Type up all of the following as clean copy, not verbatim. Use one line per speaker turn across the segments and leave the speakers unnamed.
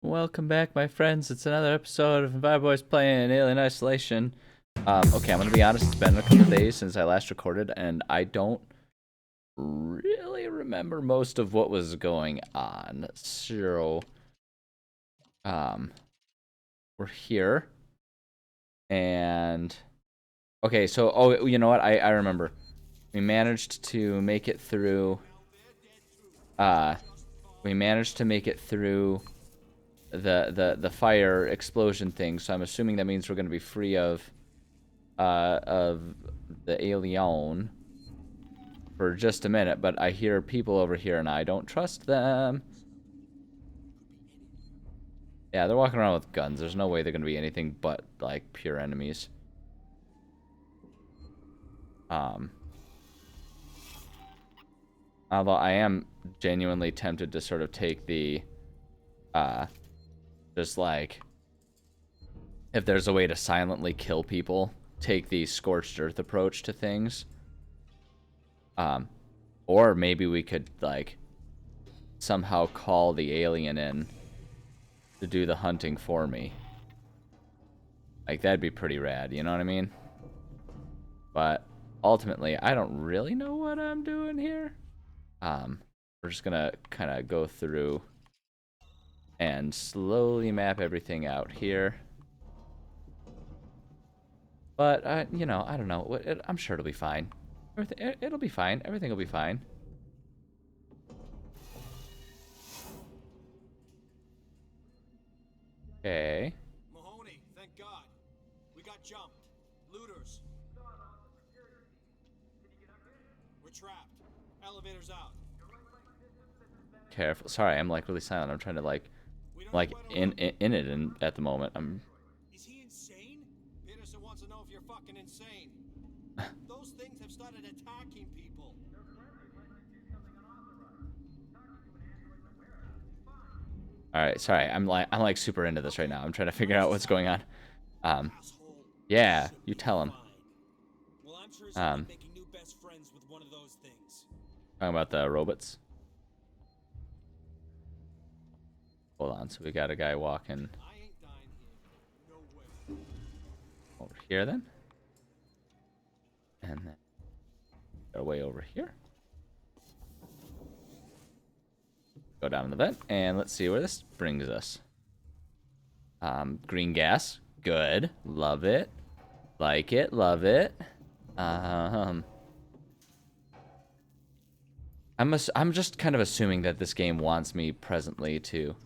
Welcome back, my friends. It's another episode of Enviro Boys playing Alien Isolation. Okay, I'm gonna be honest. It's been a couple of days since I last recorded, and I don't really remember most of what was going on. So, um, we're here, and okay. So, oh, you know what? I remember. We managed to make it through. Uh, we managed to make it through the fire explosion thing. So I'm assuming that means we're gonna be free of the alien for just a minute, but I hear people over here and I don't trust them. Yeah, they're walking around with guns. There's no way they're gonna be anything but like pure enemies. Um, Although I am genuinely tempted to sort of take the uh just like if there's a way to silently kill people, take the scorched earth approach to things. Um, or maybe we could like somehow call the alien in to do the hunting for me. Like, that'd be pretty rad, you know what I mean? But ultimately, I don't really know what I'm doing here. We're just gonna kind of go through and slowly map everything out here. But, you know, I don't know. I'm sure it'll be fine. It'll be fine. Everything will be fine. Okay.
Mahoney, thank God. We got jumped. Looters. We're trapped. Elevator's out.
Careful. Sorry, I'm like really silent. I'm trying to like
We don't know
like
where to
in
look.
in it and at the moment. I'm
Is he insane? Peterson wants to know if you're fucking insane. Those things have started attacking people.
all right. Sorry. I'm like super into this right now. I'm trying to figure out what's going on. Um
Asshole.
yeah,
Should
you
be
tell him.
fine. Well, I'm sure he's
Um
making new best friends with one of those things.
Talking about the robots. Hold on. So we got a guy walking
I ain't dying here. No way.
over here then. And then our way over here. Go down in the vent and let's see where this brings us. Green gas. Good. Love it. Like it. Love it. Um I'm just kind of assuming that this game wants me presently to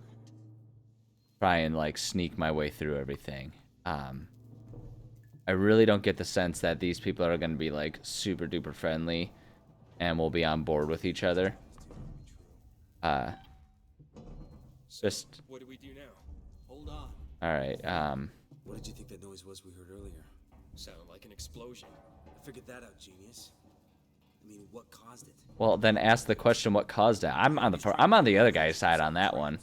try and like sneak my way through everything. I really don't get the sense that these people are going to be like super duper friendly and we'll be on board with each other. Uh, just
What do we do now? Hold on.
all right.
What did you think that noise was we heard earlier?
Sounded like an explosion.
I figured that out, genius. I mean, what caused it?
Well, then ask the question: what caused it? I'm on the other guy's side on that one.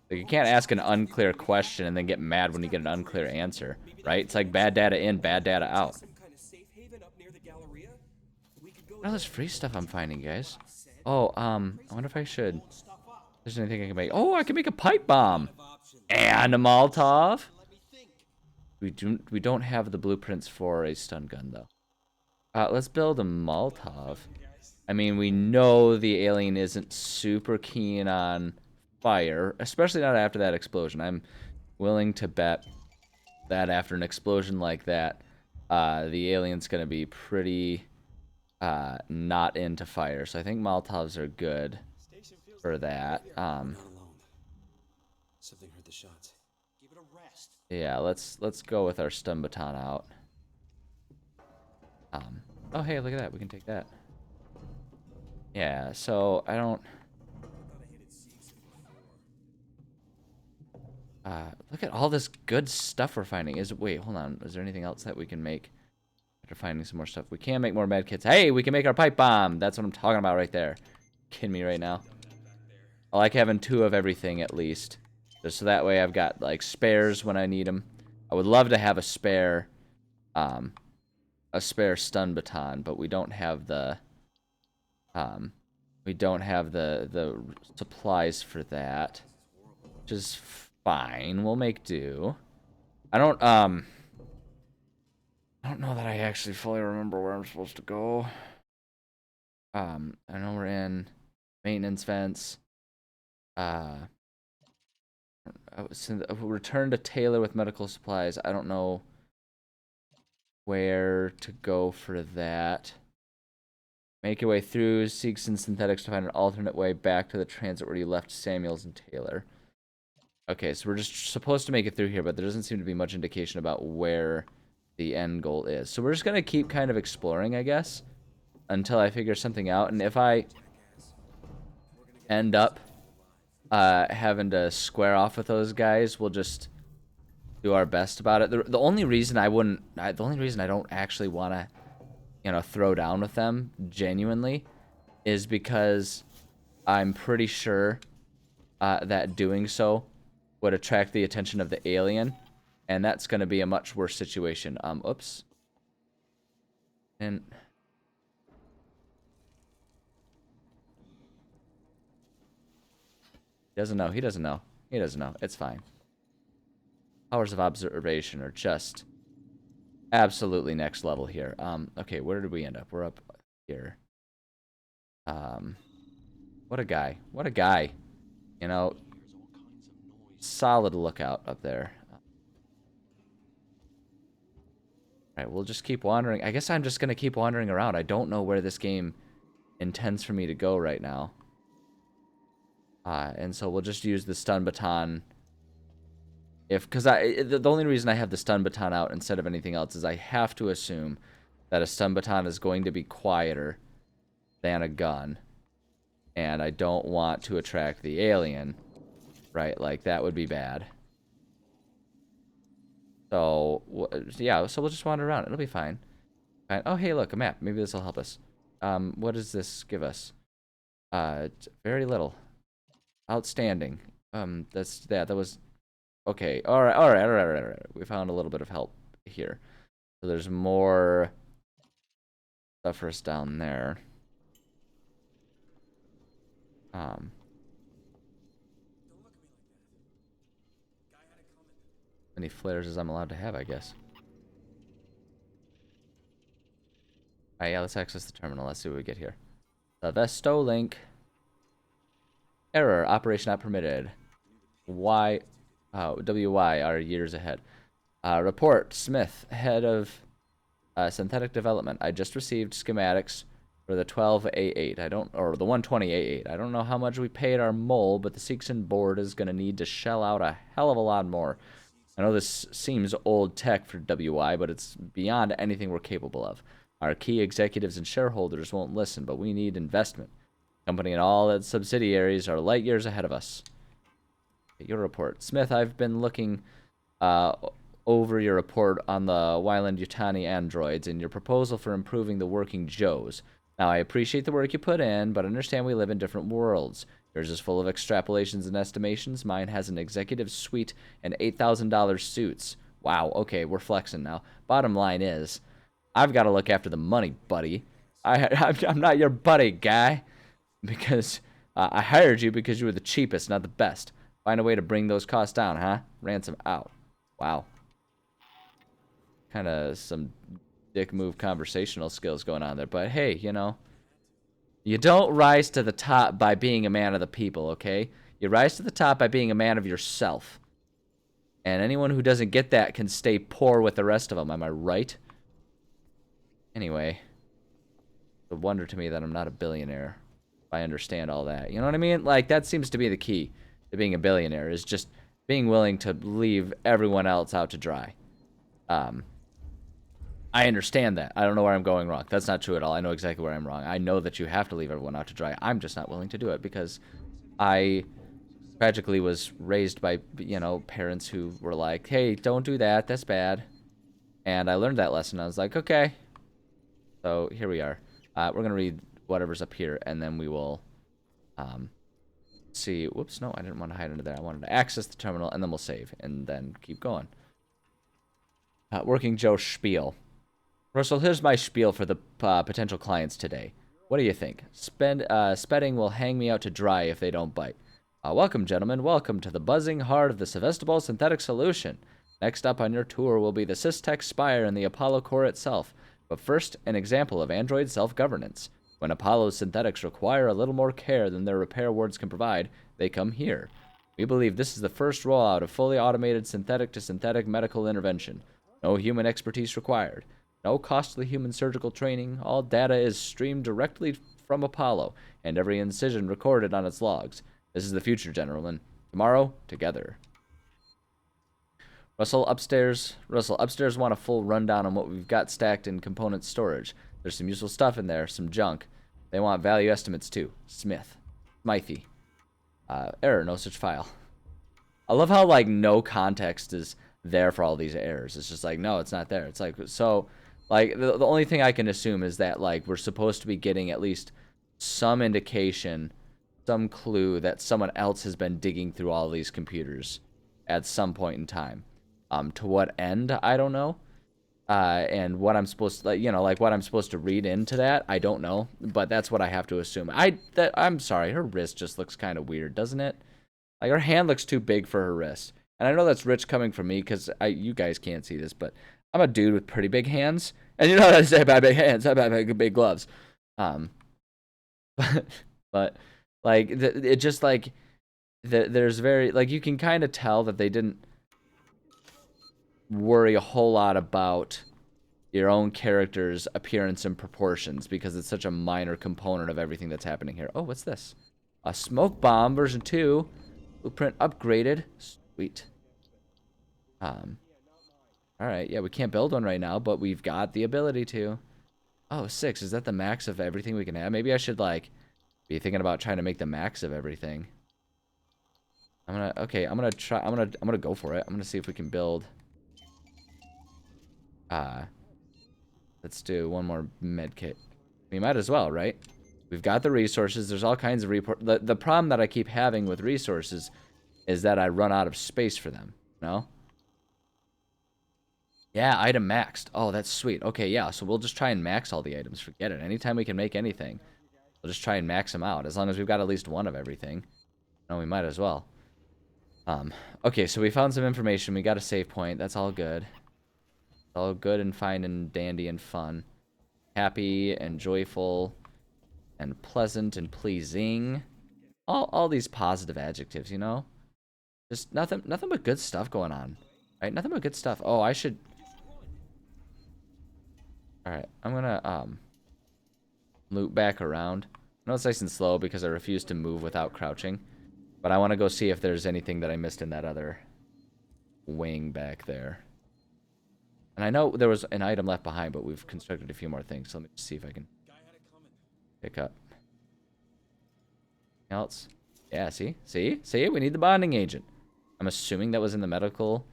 Like, you can't ask an unclear question and then get mad when you get an unclear answer, right? It's like bad data in, bad data out.
Some kind of safe haven up near the Galleria? We could go
All this free stuff I'm finding, guys. Oh, I wonder if I should. If there's anything I can make. Oh, I can make a pipe bomb and a Molotov.
let me think.
We don't have the blueprints for a stun gun though. Let's build a Molotov. I mean, we know the alien isn't super keen on fire, especially not after that explosion. I'm willing to bet that after an explosion like that, the alien's gonna be pretty not into fire. So I think Molotovs are good for that.
We're not alone. Something heard the shots.
Give it a rest.
Yeah, let's go with our stun baton out. Oh hey, look at that. We can take that. Yeah, so I don't. Look at all this good stuff we're finding. Wait, hold on. Is there anything else that we can make after finding some more stuff? We can make more med kits. Hey, we can make our pipe bomb. That's what I'm talking about right there. Kidding me right now? I like having 2 of everything at least, just so that way I've got like spares when I need them. I would love to have a spare stun baton, but we don't have the supplies for that, which is fine. We'll make do. I don't know that I actually fully remember where I'm supposed to go. I know we're in maintenance vents. Return to Taylor with medical supplies. I don't know where to go for that. Make your way through Seeks and Synthetics to find an alternate way back to the transit where you left Samuels and Taylor. Okay, so we're just supposed to make it through here, but there doesn't seem to be much indication about where the end goal is. So we're just going to keep kind of exploring, I guess, until I figure something out. And if I end up having to square off with those guys, we'll just do our best about it. The only reason I don't actually want to, throw down with them genuinely is because I'm pretty sure that doing so would attract the attention of the alien, and that's going to be a much worse situation. Oops. And he doesn't know. He doesn't know. He doesn't know. It's fine. Powers of observation are just absolutely next level here. Okay, where did we end up? We're up here. What a guy. What a guy. Solid lookout up there. Alright, we'll just keep wandering. I guess I'm just going to keep wandering around. I don't know where this game intends for me to go right now. And so we'll just use the stun baton. Because the only reason I have the stun baton out instead of anything else is I have to assume that a stun baton is going to be quieter than a gun. And I don't want to attract the alien. Right, like that would be bad. So, yeah, so we'll just wander around. It'll be fine. Oh, hey, look, a map. Maybe this will help us. What does this give us? Very little. Outstanding. That was... Okay, all right. We found a little bit of help here. So there's more stuff for us down there. Many flares as I'm allowed to have, I guess. Alright, yeah, let's access the terminal. Let's see what we get here. The Vesto link. Error. Operation not permitted. WY are years ahead. Report. Smith, head of synthetic development. I just received schematics for the 12A8. Or the 120A8. I don't know how much we paid our mole, but the Seekson board is going to need to shell out a hell of a lot more. I know this seems old tech for WI, but it's beyond anything we're capable of. Our key executives and shareholders won't listen, but we need investment. The company and all its subsidiaries are light years ahead of us. Your report. Smith, I've been looking over your report on the Weyland-Yutani androids and your proposal for improving the working Joes. Now, I appreciate the work you put in, but understand we live in different worlds. Yours is full of extrapolations and estimations. Mine has an executive suite and $8,000 suits. Wow, okay, we're flexing now. Bottom line is, I've got to look after the money, buddy. I'm not your buddy, guy. Because I hired you because you were the cheapest, not the best. Find a way to bring those costs down, huh? Ransom out. Wow. Kind of some dick move conversational skills going on there. But hey, you don't rise to the top by being a man of the people, okay? You rise to the top by being a man of yourself. And anyone who doesn't get that can stay poor with the rest of them, am I right? Anyway. It's a wonder to me that I'm not a billionaire. If I understand all that. You know what I mean? Like, that seems to be the key to being a billionaire, is just being willing to leave everyone else out to dry. I understand that. I don't know where I'm going wrong. That's not true at all. I know exactly where I'm wrong. I know that you have to leave everyone out to dry. I'm just not willing to do it because I tragically was raised by, parents who were like, hey, don't do that. That's bad. And I learned that lesson. I was like, okay. So here we are. We're going to read whatever's up here, and then we will see. Whoops, no, I didn't want to hide under there. I wanted to access the terminal, and then we'll save, and then keep going. Working Joe spiel. Russell, here's my spiel for the potential clients today. What do you think? Spedding will hang me out to dry if they don't bite. Welcome, gentlemen. Welcome to the buzzing heart of the Sevastopol synthetic solution. Next up on your tour will be the Systech Spire and the Apollo core itself. But first, an example of android self-governance. When Apollo's synthetics require a little more care than their repair wards can provide, they come here. We believe this is the first rollout of fully automated synthetic-to-synthetic medical intervention. No human expertise required. No costly human surgical training. All data is streamed directly from Apollo, and every incision recorded on its logs. This is the future, gentlemen. Tomorrow, together. Russell, upstairs want a full rundown on what we've got stacked in component storage. There's some useful stuff in there, some junk. They want value estimates too. Smithy. Error, no such file. I love how, like, no context is there for all these errors. It's just like, no, it's not there. It's like, so, like, the only thing I can assume is that, like, we're supposed to be getting at least some indication, some clue that someone else has been digging through all these computers at some point in time. To what end, I don't know. And what I'm supposed to, like what I'm supposed to read into that, I don't know. But that's what I have to assume. I'm sorry, her wrist just looks kind of weird, doesn't it? Like, her hand looks too big for her wrist. And I know that's rich coming from me, because you guys can't see this, but I'm a dude with pretty big hands. And you know what I say about big hands, I about big gloves. But like, it just, like, there's very, like, you can kind of tell that they didn't worry a whole lot about your own character's appearance and proportions, because it's such a minor component of everything that's happening here. Oh, what's this? A smoke bomb version 2. Blueprint upgraded. Sweet. Alright, yeah, we can't build one right now, but we've got the ability to. Oh, 6. Is that the max of everything we can have? Maybe I should, like, be thinking about trying to make the max of everything. I'm gonna go for it. I'm gonna see if we can build. Let's do one more med kit. We might as well, right? We've got the resources. There's all kinds of the problem that I keep having with resources is that I run out of space for them. No? Yeah, item maxed. Oh, that's sweet. Okay, yeah, so we'll just try and max all the items. Forget it. Anytime we can make anything, we'll just try and max them out. As long as we've got at least one of everything. No, we might as well. Okay, so we found some information. We got a save point. That's all good. All good and fine and dandy and fun. Happy and joyful and pleasant and pleasing. All these positive adjectives, you know? Just nothing but good stuff going on. Right? Nothing but good stuff. Oh, I should. Alright, I'm gonna loop back around. I know it's nice and slow because I refuse to move without crouching. But I want to go see if there's anything that I missed in that other wing back there. And I know there was an item left behind, but we've constructed a few more things. So let me see if I can pick up. Anything else? Yeah, see? We need the bonding agent. I'm assuming that was in the medical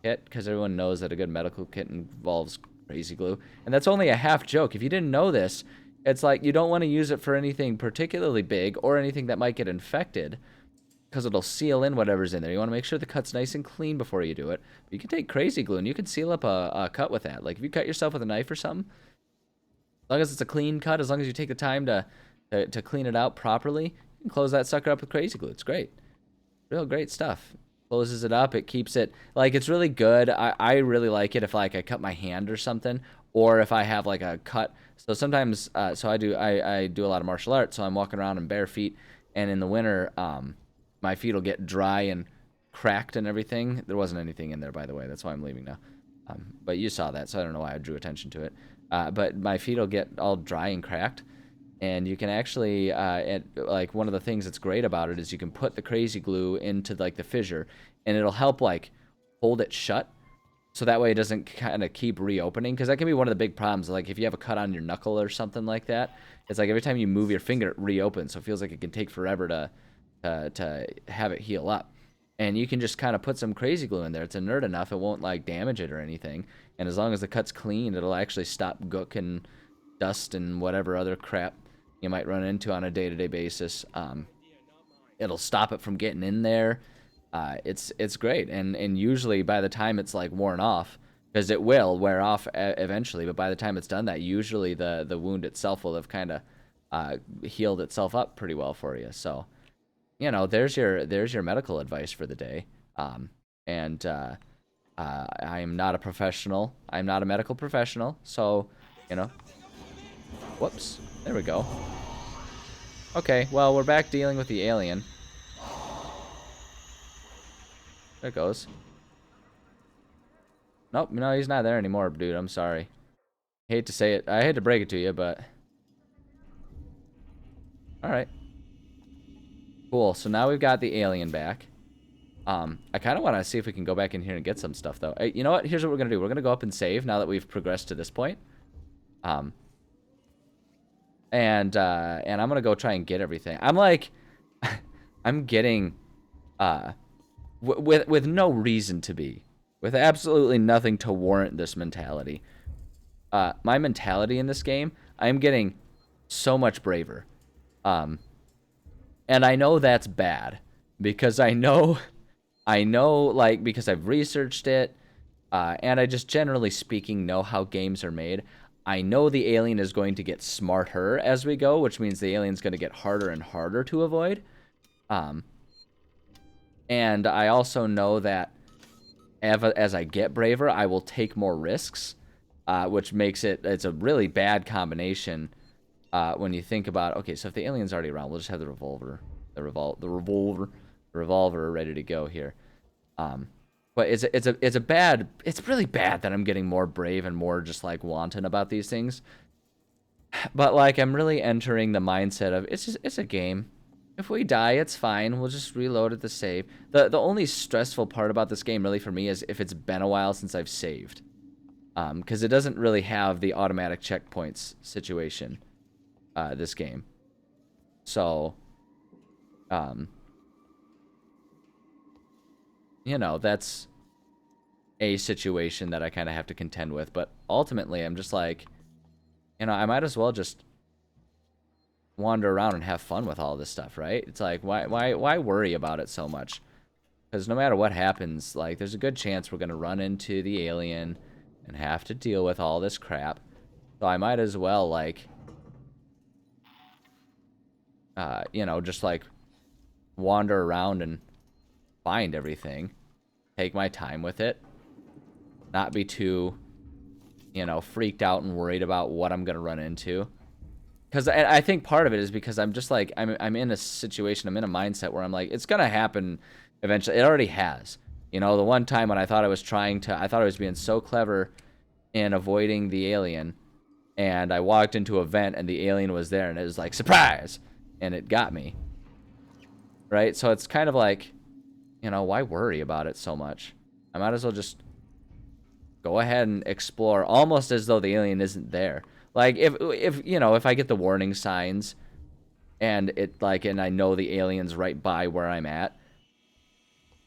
kit, because everyone knows that a good medical kit involves crazy glue. And that's only a half joke. If you didn't know this, it's like you don't want to use it for anything particularly big or anything that might get infected, because it'll seal in whatever's in there. You want to make sure the cut's nice and clean before you do it. But you can take crazy glue and you can seal up a cut with that. Like, if you cut yourself with a knife or something, as long as it's a clean cut, as long as you take the time to clean it out properly, you can close that sucker up with crazy glue. It's great. Real great stuff. Closes it up. It keeps it, like, it's really good. I really like it if, like, I cut my hand or something, or if I have, like, a cut. So sometimes, so I do a lot of martial arts, so I'm walking around in bare feet, and in the winter, my feet will get dry and cracked and everything. There wasn't anything in there, by the way. That's why I'm leaving now. But you saw that, so I don't know why I drew attention to it. But my feet will get all dry and cracked. And you can actually, like, one of the things that's great about it is you can put the crazy glue into, like, the fissure. And it'll help, like, hold it shut. So that way it doesn't kind of keep reopening. Because that can be one of the big problems. Like, if you have a cut on your knuckle or something like that, it's like every time you move your finger, it reopens. So it feels like it can take forever to have it heal up. And you can just kind of put some crazy glue in there. It's inert enough, it won't, like, damage it or anything. And as long as the cut's clean, it'll actually stop gook and dust and whatever other crap you might run into on a day-to-day basis. It'll stop it from getting in there. It's great. And usually by the time it's, like, worn off, because it will wear off eventually, but by the time it's done that, usually the wound itself will have kind of healed itself up pretty well for you. So you know, there's your medical advice for the day. And I am not a professional. I'm not a medical professional, so you know. Whoops. There we go. Okay, well, we're back dealing with the alien. There it goes. Nope, no, he's not there anymore, dude. I'm sorry. Hate to say it. I hate to break it to you, but all right. Cool. So now we've got the alien back. I kind of want to see if we can go back in here and get some stuff, though. Hey, you know what? Here's what we're gonna do. We're gonna go up and save now that we've progressed to this point. Um, and I'm gonna go try and get everything. I'm like, I'm getting, with no reason to be, with absolutely nothing to warrant this mentality. My mentality in this game, I'm getting so much braver. And I know that's bad because I know, like, because I've researched it, and I just generally speaking know how games are made. I know the alien is going to get smarter as we go, which means the alien's going to get harder and harder to avoid. And I also know that as I get braver, I will take more risks, which makes it's a really bad combination when you think about, okay, so if the alien's already around, we'll just have the revolver ready to go here. But it's really bad that I'm getting more brave and more just like wanton about these things. But like I'm really entering the mindset of it's a game. If we die, it's fine. We'll just reload at the save. The only stressful part about this game really for me is if it's been a while since I've saved. Because it doesn't really have the automatic checkpoints situation, this game. So, you know, that's a situation that I kind of have to contend with. But ultimately, I'm just like, you know, I might as well just wander around and have fun with all this stuff, right? It's like, why worry about it so much? Because no matter what happens, like, there's a good chance we're gonna run into the alien and have to deal with all this crap. So I might as well, like, you know, just like wander around and find everything, take my time with it, not be too, you know, freaked out and worried about what I'm gonna run into. Because I think part of it is because I'm just like, I'm in a situation, I'm in a mindset where I'm like, it's gonna happen eventually. It already has. You know, the one time when I thought I was being so clever in avoiding the alien, and I walked into a vent and the alien was there, and it was like, surprise! And it got me. Right? So it's kind of like, you know, why worry about it so much? I might as well just go ahead and explore almost as though the alien isn't there. Like, if you know, if I get the warning signs and and I know the alien's right by where I'm at,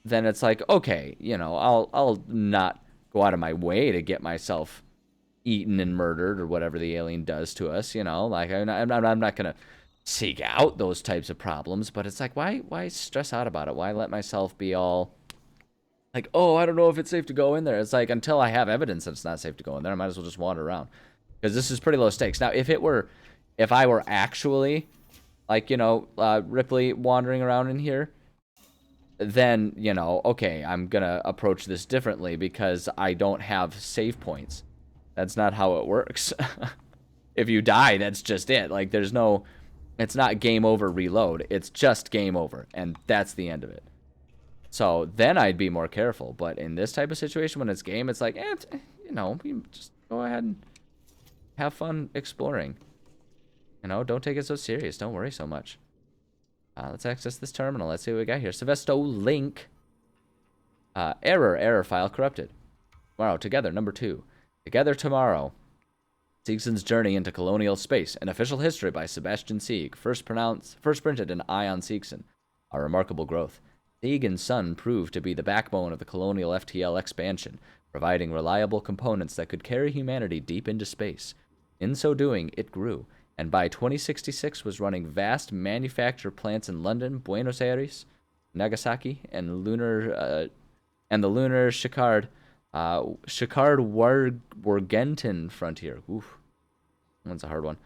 then it's like, okay, you know, I'll not go out of my way to get myself eaten and murdered or whatever the alien does to us, you know? Like, I'm not going to seek out those types of problems, but it's like, why stress out about it? Why let myself be all like, oh, I don't know if it's safe to go in there. It's like, until I have evidence that it's not safe to go in there, I might as well just wander around. Because this is pretty low stakes. Now, if I were actually, like, you know, Ripley wandering around in here, then, you know, okay, I'm gonna approach this differently because I don't have save points. That's not how it works. If you die, that's just it. Like, it's not game over, reload. It's just game over, and that's the end of it. So then I'd be more careful. But in this type of situation, when it's game, it's like, you know, you just go ahead and have fun exploring. You know, don't take it so serious. Don't worry so much. Let's access this terminal. Let's see what we got here. Sevesto link. Error file corrupted. Tomorrow, together, number 2. Together tomorrow. Siegson's Journey into Colonial Space, an official history by Sebastian Sieg, first printed in Ion Siegson. A remarkable growth. Sieg and Son proved to be the backbone of the Colonial FTL expansion, providing reliable components that could carry humanity deep into space. In so doing, it grew, and by 2066 was running vast manufacture plants in London, Buenos Aires, Nagasaki, and the lunar Shikard Wargentin frontier. Oof, that one's a hard one.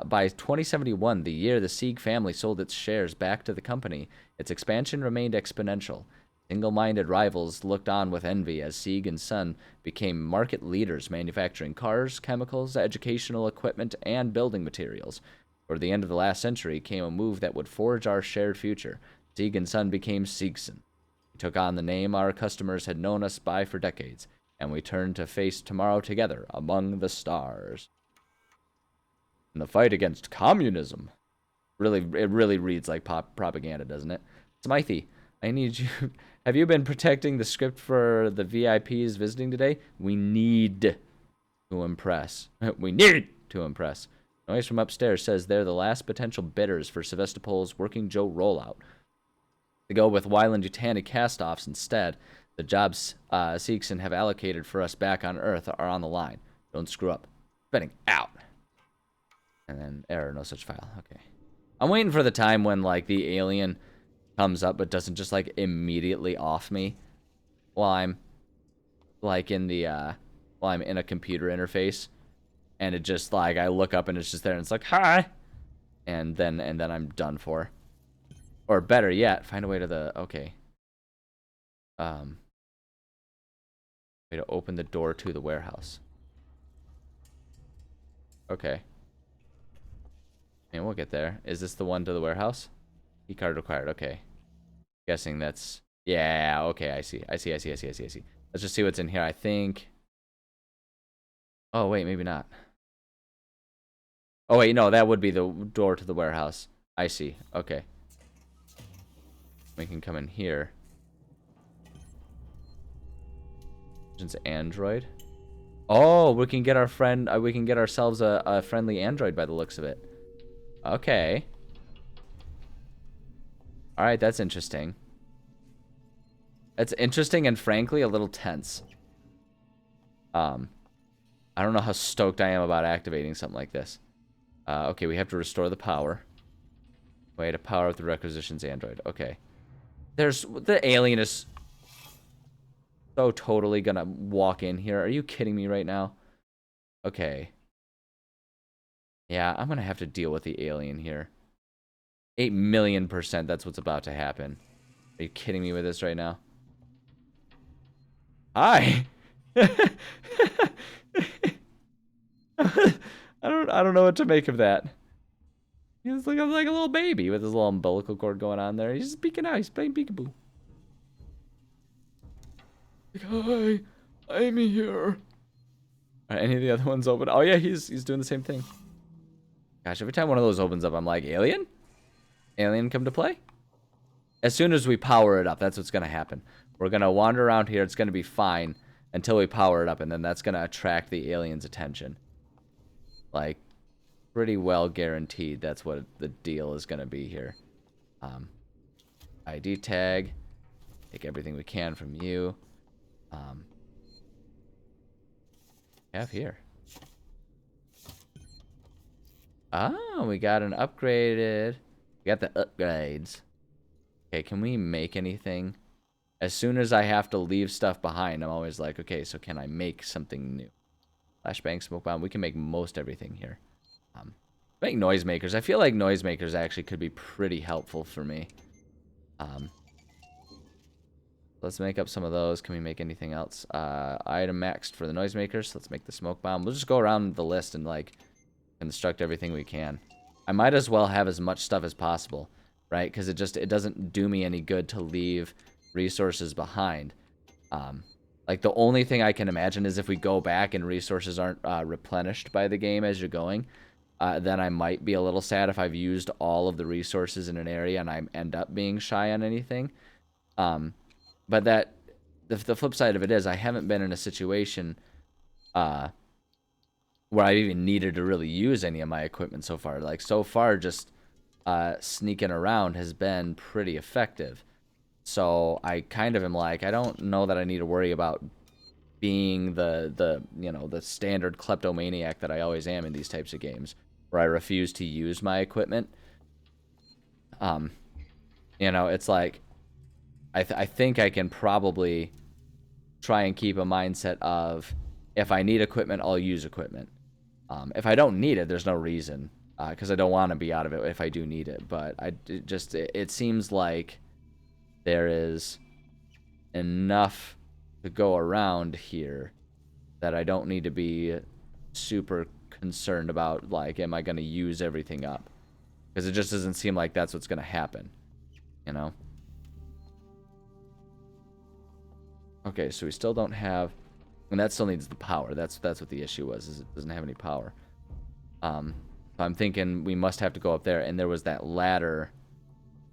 By 2071, the year the Sieg family sold its shares back to the company, its expansion remained exponential. Single-minded rivals looked on with envy as Sieg and Son became market leaders manufacturing cars, chemicals, educational equipment, and building materials. Toward the end of the last century came a move that would forge our shared future. Sieg and Son became Siegson. We took on the name our customers had known us by for decades, and we turned to face tomorrow together among the stars. In the fight against communism. It really reads like propaganda, doesn't it? Smythe, I need you. Have you been protecting the script for the VIPs visiting today? We need to impress. We need to impress. Noise from upstairs says they're the last potential bidders for Sevastopol's Working Joe rollout. To go with Weyland-Yutani cast-offs instead, the jobs Siegson have allocated for us back on Earth are on the line. Don't screw up. Spinning out. And then error, no such file. Okay. I'm waiting for the time when, like, the alien comes up but doesn't just, like, immediately off me while I'm, like, in the, while I'm in a computer interface. And it just, like, I look up and it's just there and it's like, hi! And then I'm done for. Or better yet, find a way to the, okay. Way to open the door to the warehouse. Okay. And we'll get there. Is this the one to the warehouse? Key card required. Okay. Guessing that's... Yeah, okay, I see. I see. Let's just see what's in here. I think... Oh, wait, maybe not. Oh, wait, no, that would be the door to the warehouse. I see. Okay. We can come in here. It's Android. Oh, we can get our friend... we can get ourselves a friendly android by the looks of it. Okay. Alright, that's interesting. That's interesting and frankly a little tense. I don't know how stoked I am about activating something like this. Okay, we have to restore the power. Way to power up the requisitions android. Okay. The alien is so totally gonna walk in here. Are you kidding me right now? Okay. Yeah, I'm gonna have to deal with the alien here. 8,000,000% that's what's about to happen. Are you kidding me with this right now? Hi! I don't know what to make of that. He's like a little baby with his little umbilical cord going on there. He's just peeking out. He's playing peekaboo. Like, hi, I'm here. Are any of the other ones open? Oh yeah, he's doing the same thing. Gosh, every time one of those opens up, I'm like, alien? Alien come to play? As soon as we power it up, that's what's going to happen. We're going to wander around here. It's going to be fine until we power it up, and then that's going to attract the alien's attention. Like, pretty well guaranteed that's what the deal is going to be here. ID tag. Take everything we can from you. Have here. Oh, we got an upgraded. We got the upgrades. Okay, can we make anything? As soon as I have to leave stuff behind, I'm always like, okay, so can I make something new? Flashbang, smoke bomb. We can make most everything here. Make noisemakers. I feel like noisemakers actually could be pretty helpful for me. Let's make up some of those. Can we make anything else? Item maxed for the noisemakers. Let's make the smoke bomb. We'll just go around the list and like construct everything we can. I might as well have as much stuff as possible, right? Because it doesn't do me any good to leave resources behind. Like the only thing I can imagine is if we go back and resources aren't replenished by the game as you're going, then I might be a little sad if I've used all of the resources in an area and I end up being shy on anything. But the flip side of it is I haven't been in a situation where I've even needed to really use any of my equipment so far. Like so far, just sneaking around has been pretty effective. So I kind of am like, I don't know that I need to worry about being the standard kleptomaniac that I always am in these types of games, where I refuse to use my equipment. It's like I think I can probably try and keep a mindset of if I need equipment, I'll use equipment. If I don't need it, there's no reason because I don't want to be out of it if I do need it. But it seems like there is enough to go around here that I don't need to be super concerned about, like, am I going to use everything up? Because it just doesn't seem like that's what's going to happen, you know? Okay, so we still don't have... And that still needs the power. That's what the issue was, is it doesn't have any power. So I'm thinking we must have to go up there, and there was that ladder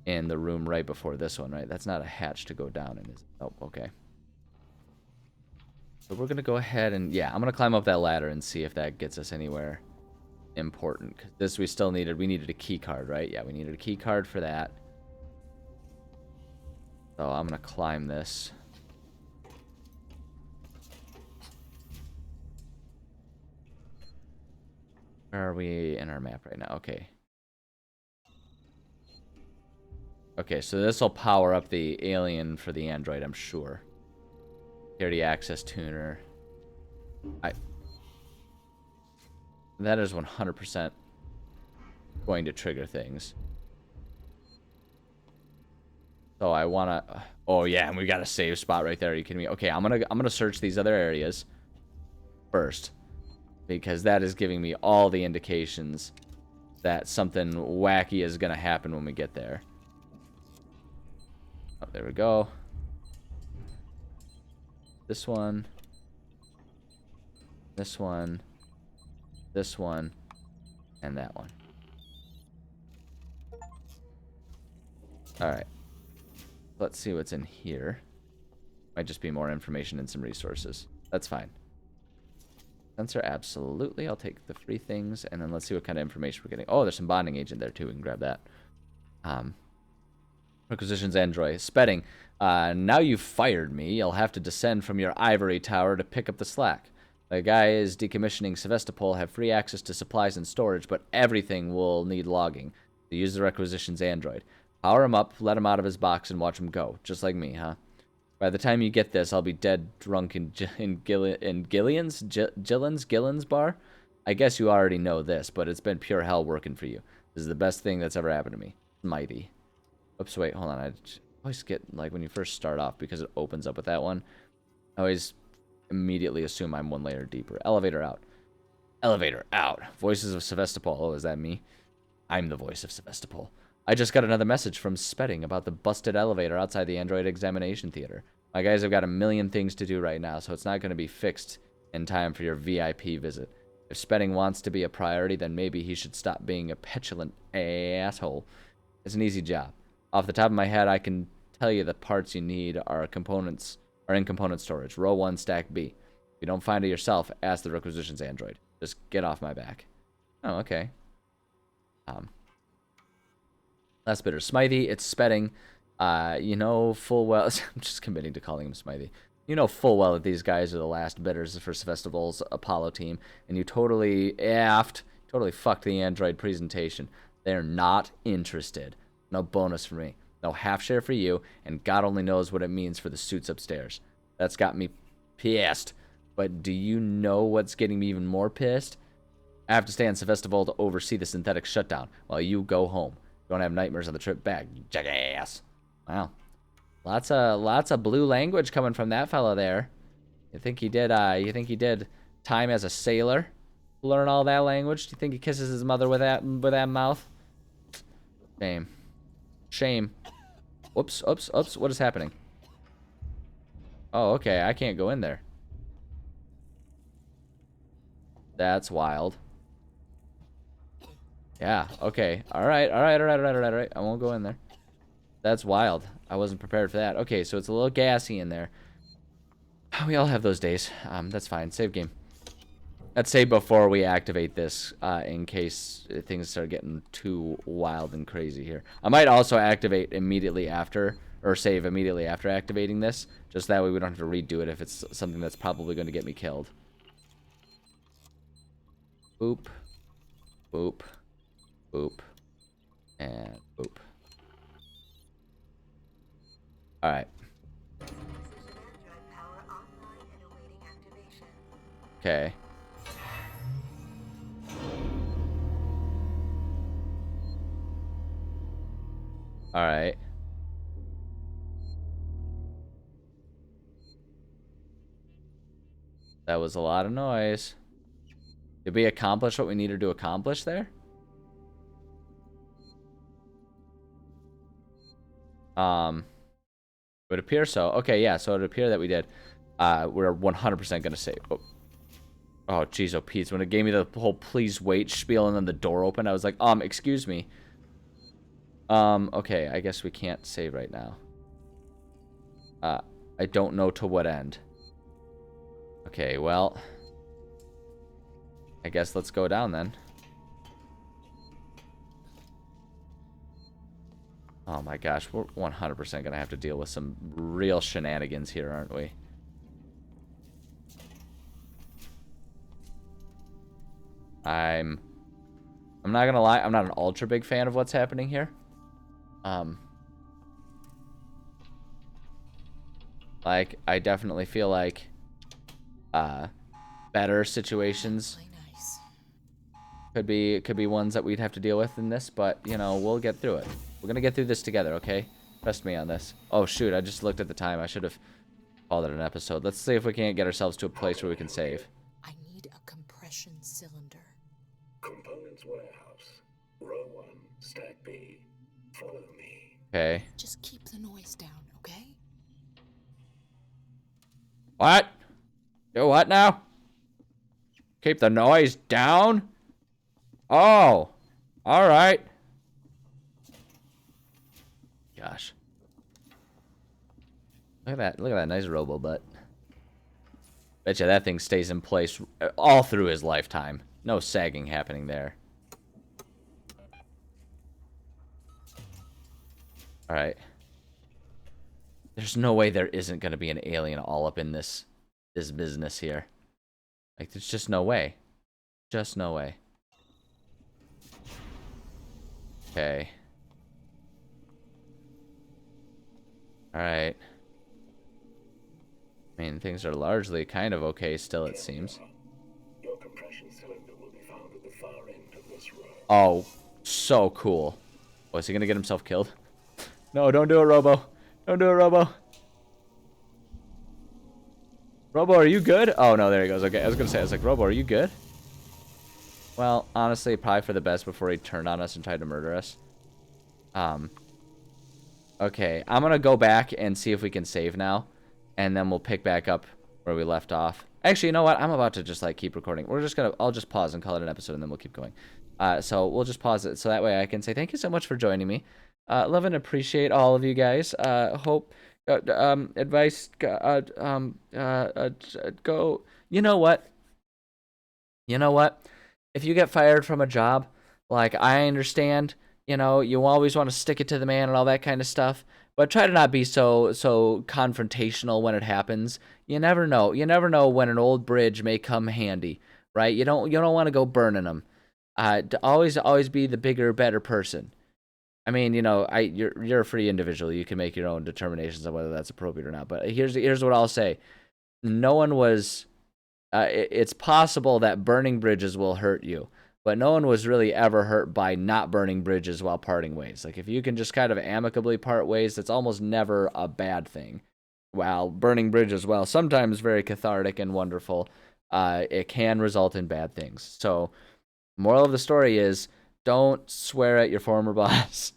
in the room right before this one, right? That's not a hatch to go down in, is it? Oh, okay. So we're going to go ahead and... Yeah, I'm going to climb up that ladder and see if that gets us anywhere important. 'Cause this we still needed. We needed a key card, right? Yeah, we needed a key card for that. So I'm going to climb this. Where are we in our map right now? Okay. Okay, so this will power up the alien for the android, I'm sure. Security access tuner. That is 100% going to trigger things. So I wanna... Oh yeah, and we got a save spot right there. Are you kidding me? Okay, I'm gonna search these other areas first, because that is giving me all the indications that something wacky is gonna happen when we get there. Oh, there we go. This one. This one. This one. And that one. Alright. Let's see what's in here. Might just be more information and some resources. That's fine. Sensor, absolutely. I'll take the free things, and then let's see what kind of information we're getting. Oh, there's some bonding agent there, too. We can grab that. Requisitions android. Spedding. Now you've fired me, you'll have to descend from your ivory tower to pick up the slack. The guys decommissioning Sevastopol have free access to supplies and storage, but everything will need logging. So use the requisitions android. Power him up, let him out of his box, and watch him go. Just like me, huh? By the time you get this, I'll be dead drunk in Gillen's bar? I guess you already know this, but it's been pure hell working for you. This is the best thing that's ever happened to me. Mighty. Oops, wait, hold on. I always get, like, when you first start off, because it opens up with that one, I always immediately assume I'm one layer deeper. Elevator out. Elevator out. Voices of Sevastopol. Oh, is that me? I'm the voice of Sevastopol. I just got another message from Spedding about the busted elevator outside the Android Examination Theater. My guys have got a million things to do right now, so it's not going to be fixed in time for your VIP visit. If Spedding wants to be a priority, then maybe he should stop being a petulant asshole. It's an easy job. Off the top of my head, I can tell you the parts you need are in component storage. Row 1, stack B. If you don't find it yourself, ask the requisitions android. Just get off my back. Oh, okay. Last bidder, Smythe. It's Spedding. You know full well... I'm just committing to calling him Smythe. You know full well that these guys are the last bidders for Sevastopol's Apollo team, and you totally fucked the android presentation. They're not interested. No bonus for me. No half share for you, and God only knows what it means for the suits upstairs. That's got me pissed. But do you know what's getting me even more pissed? I have to stay on Sevastopol to oversee the synthetic shutdown while you go home. Don't have nightmares on the trip back, you jackass. Wow. Lots of blue language coming from that fella there. You think he did time as a sailor? Learn all that language? Do you think he kisses his mother with that mouth? Shame. Shame. Oops. What is happening? Oh, okay. I can't go in there. That's wild. Yeah, okay. Alright. I won't go in there. That's wild. I wasn't prepared for that. Okay, so it's a little gassy in there. We all have those days. That's fine. Save game. Let's save before we activate this, in case things start getting too wild and crazy here. I might also activate immediately after, or save immediately after activating this, just that way we don't have to redo it if it's something that's probably going to get me killed. Boop. Boop. Boop. And boop. Alright. Okay. All right. That was a lot of noise. Did we accomplish what we needed to accomplish there? It would appear so. Okay, yeah, so it would appear that we did. We're 100% gonna save. Oh, jeez, oh, Pete. When it gave me the whole please wait spiel and then the door opened, I was like, excuse me. Okay, I guess we can't save right now. I don't know to what end. Okay, well, I guess let's go down then. Oh my gosh, we're 100% gonna have to deal with some real shenanigans here, aren't we? I'm not gonna lie, I'm not an ultra big fan of what's happening here. Like, I definitely feel like better situations could be ones that we'd have to deal with in this, but you know, we'll get through it. We're gonna get through this together, okay? Trust me on this. Oh shoot, I just looked at the time. I should have called it an episode. Let's see if we can't get ourselves to a place where we can save.
I need a compression cylinder.
Components warehouse. Row 1, stack B. Follow me.
Okay.
Just keep the noise down, okay?
What? Do what now? Keep the noise down? Oh. Alright. Gosh. Look at that nice robo butt. Betcha that thing stays in place all through his lifetime. No sagging happening there. Alright. There's no way there isn't gonna be an alien all up in this business here. Like, there's just no way. Just no way. Okay. Alright. I mean, things are largely kind of okay still, it seems.
Your compression cylinder will be found at the far end of this row.
Oh, so cool. Oh, is he gonna get himself killed? No, don't do it, Robo. Don't do it, Robo. Robo, are you good? Oh, no, there he goes. Okay, I was gonna say, I was like, Robo, are you good? Well, honestly, probably for the best before he turned on us and tried to murder us. Okay, I'm gonna go back and see if we can save now. And then we'll pick back up where we left off. Actually, you know what? I'm about to just, like, keep recording. I'll just pause and call it an episode, and then we'll keep going. So we'll just pause it so that way I can say thank you so much for joining me. Love and appreciate all of you guys. Hope... advice, go, you know what? You know what? If you get fired from a job, like, I understand, you know, you always want to stick it to the man and all that kind of stuff, but try to not be so confrontational when it happens. You never know. You never know when an old bridge may come handy, right? You don't want to go burning them. To always be the bigger, better person. I mean, you know, you're a free individual. You can make your own determinations on whether that's appropriate or not. But here's what I'll say: no one was. It's possible that burning bridges will hurt you, but no one was really ever hurt by not burning bridges while parting ways. Like, if you can just kind of amicably part ways, that's almost never a bad thing. While burning bridges, while sometimes very cathartic and wonderful, it can result in bad things. So, moral of the story is, don't swear at your former boss.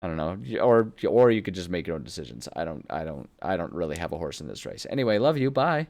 I don't know, or you could just make your own decisions. I don't really have a horse in this race. Anyway, love you. Bye.